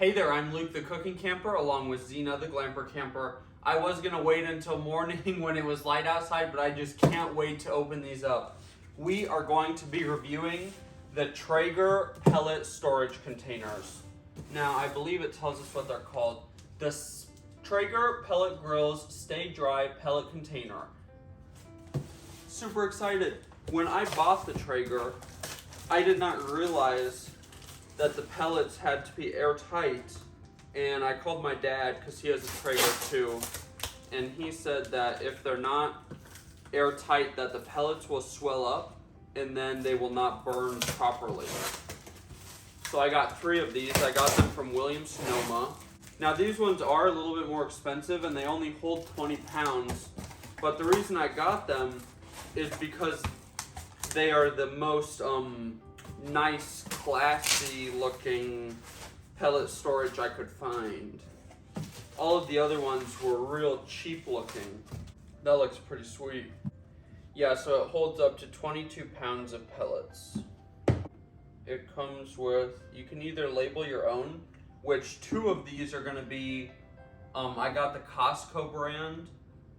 Hey there, I'm Luke the Cooking Camper along with Zena the Glamper Camper. I was going to wait until morning when it was light outside, but I just can't wait to open these up. We are going to be reviewing the Traeger Pellet Storage Containers. Now, I believe it tells us what they're called. The Traeger Pellet Grills Stay Dry Pellet Container. Super excited. When I bought the Traeger, I did not realize that the pellets had to be airtight, and I called my dad because he has a Traeger too, and he said that if they're not airtight that the pellets will swell up and then they will not burn properly. So I got 3 of these. I got them from Williams-Sonoma. Now these ones are a little bit more expensive and they only hold 20 pounds, but the reason I got them is because they are the most nice, classy looking pellet storage I could find. All of the other ones were real cheap looking. That looks pretty sweet. Yeah, so it holds up to 22 pounds of pellets. It comes with, you can either label your own, which 2 of these are gonna be, I got the Costco brand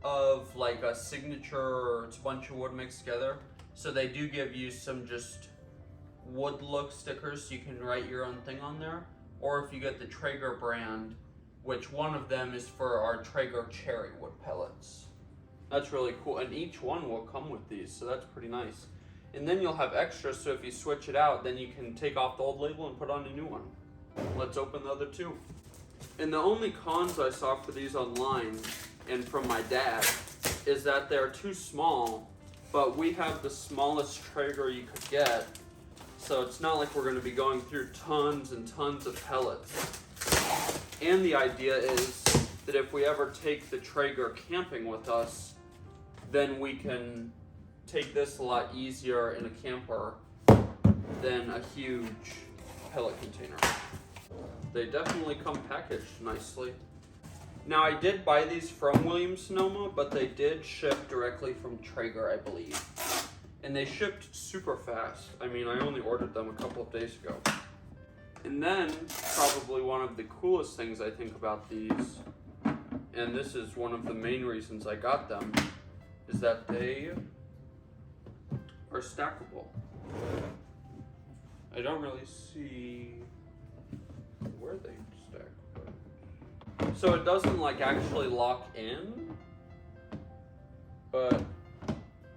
of like a signature, it's a bunch of wood mixed together. So they do give you some just wood look stickers so you can write your own thing on there. Or if you get the Traeger brand, which one of them is for our Traeger cherry wood pellets. That's really cool, and each one will come with these, so that's pretty nice. And then you'll have extras, so if you switch it out, then you can take off the old label and put on a new one. Let's open the other 2. And the only cons I saw for these online and from my dad is that they're too small, but we have the smallest Traeger you could get, so it's not like we're going to be going through tons and tons of pellets. And the idea is that if we ever take the Traeger camping with us, then we can take this a lot easier in a camper than a huge pellet container. They definitely come packaged nicely. Now I did buy these from Williams-Sonoma, but they did ship directly from Traeger, I believe. And they shipped super fast. I mean, I only ordered them a couple of days ago. And then, probably one of the coolest things I think about these, and this is one of the main reasons I got them, is that they are stackable. I don't really see where they stack. So it doesn't like actually lock in, but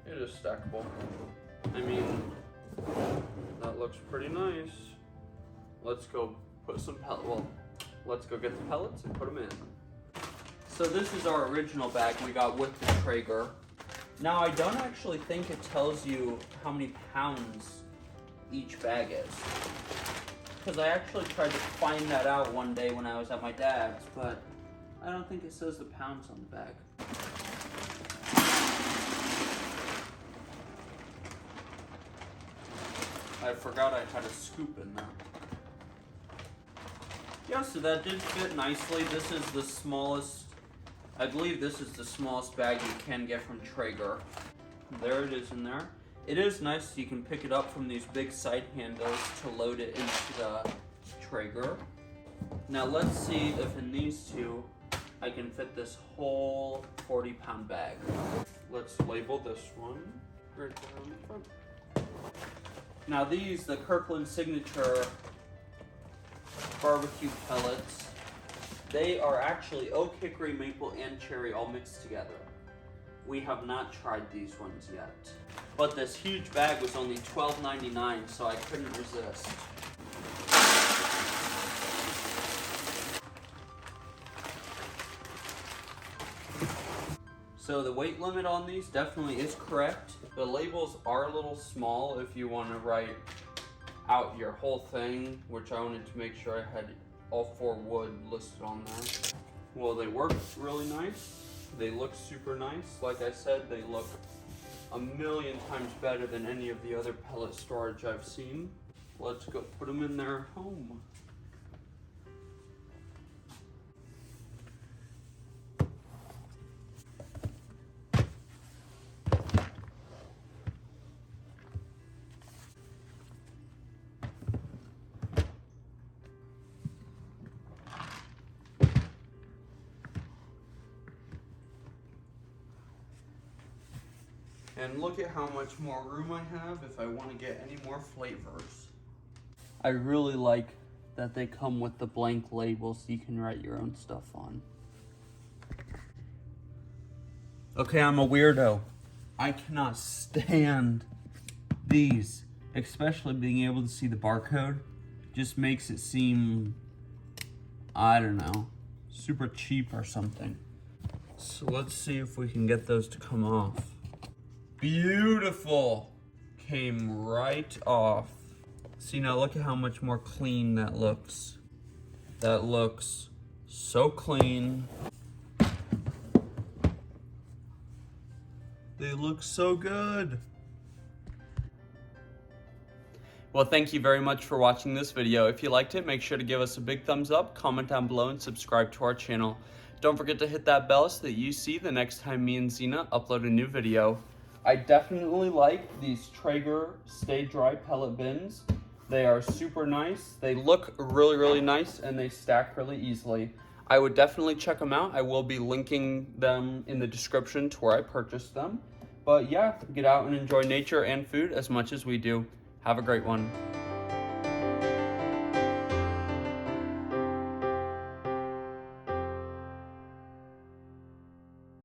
it is stackable. I mean, that looks pretty nice. Let's go put some let's go get the pellets and put them in. So this is our original bag we got with the Traeger. Now I don't actually think it tells you how many pounds each bag is, because I actually tried to find that out one day when I was at my dad's, but I don't think it says the pounds on the bag. I forgot I had a scoop in there. Yeah, so that did fit nicely. This is the smallest, I believe this is the smallest bag you can get from Traeger. There it is in there. It is nice, so you can pick it up from these big side handles to load it into the Traeger. Now let's see if in these 2, I can fit this whole 40-pound bag. Let's label this one right there on the front. Now these, the Kirkland Signature barbecue pellets, they are actually oak, hickory, maple, and cherry all mixed together. We have not tried these ones yet. But this huge bag was only $12.99, so I couldn't resist. So the weight limit on these definitely is correct. The labels are a little small if you want to write out your whole thing, which I wanted to make sure I had all 4 wood listed on there. Well, they work really nice. They look super nice. Like I said, they look a million times better than any of the other pellet storage I've seen. Let's go put them in their home. And look at how much more room I have if I want to get any more flavors. I really like that they come with the blank labels so you can write your own stuff on. Okay, I'm a weirdo. I cannot stand these, especially being able to see the barcode. Just makes it seem, I don't know, super cheap or something. So let's see if we can get those to come off. Beautiful! Came right off. See, now look at how much more clean that looks. That looks so clean. They look so good. Well, thank you very much for watching this video. If you liked it, make sure to give us a big thumbs up, comment down below, and subscribe to our channel. Don't forget to hit that bell so that you see the next time me and Zena upload a new video. I definitely like these Traeger Stay Dry pellet bins. They are super nice. They look really, really nice, and they stack really easily. I would definitely check them out. I will be linking them in the description to where I purchased them. But yeah, get out and enjoy nature and food as much as we do. Have a great one.